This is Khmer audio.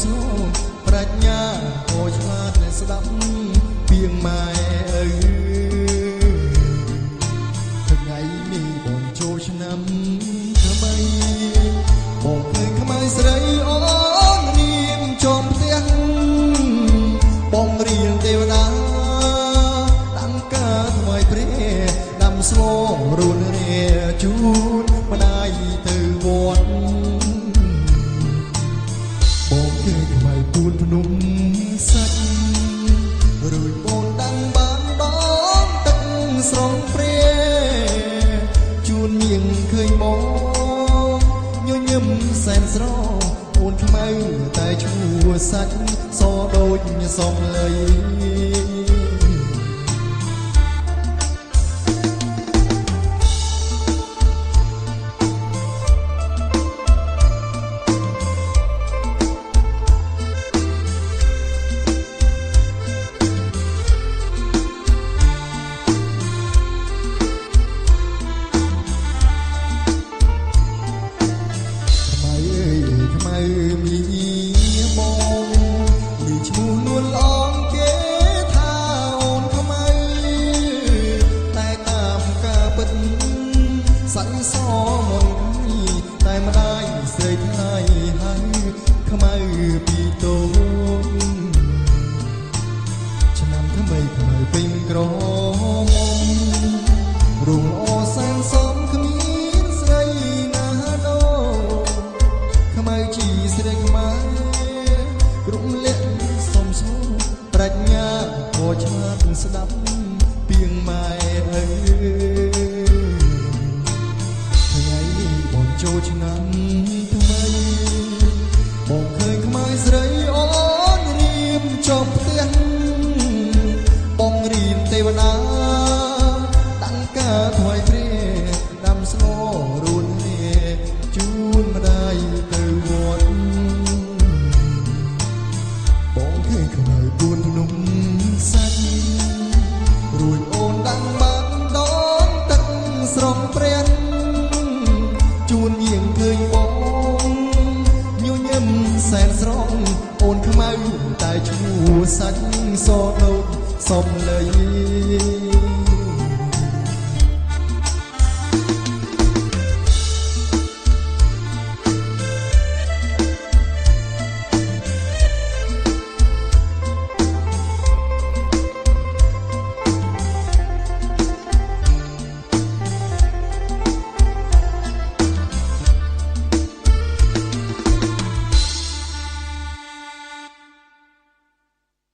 ស្លោប្រាជ្ញាអូឆ្លាតស្ដាប់ពីងម៉ែអើថ្ងៃនេះបងចូលឆ្នាំថ្មីបងឃើញខ្មៅស្រីអូនរៀមចំផ្ទះបងរៀងទេវតាតាំងការថ្មីព្រះដាំស្លរួនរាជូនម្ដាយទៅវត្តបងឃើញថ្មីពូនភ្នំសាច់រួយបងដាំបានដងទឹកស្រងព្រះជួនញៀងឃើញបងញញឹមសែនស្រស់អូនខ្មៅតែឈួសាច់សដូចសំឡីសាច់សមុនតែម្ដាយស្រីថ្លៃហើយខ្មៅពីតូនឆ្នាំថ្មីខ្មៅពេញក្រមុំរូងអូសែនសំគ្មានស្រីណាដោខ្មៅជីស្រីខ្មៅគ្រប់លក្ខសំស្មូប្រាជ្ញាក៏ឆ្លាតស្ដាប់ពីងម៉ែអើចូលឆ្នាំថ្មីបងឃើញខ្មៅស្រីអូនរៀមចំផ្ទះបងរៀមទេវតាតាំងការថ្មីព្រះដាំស្លរួនរាជូនម្ដាយទៅវត្តបងឃើញខ្មៅពូនភ្នំសាច់រួយអូនដាំបានដងទឹកស្រងព្រះជួនយាងឃើញបងញញឹមសែនស្រស់អូនខ្មៅតែឈ្មោះសាច់សដូចសំឡី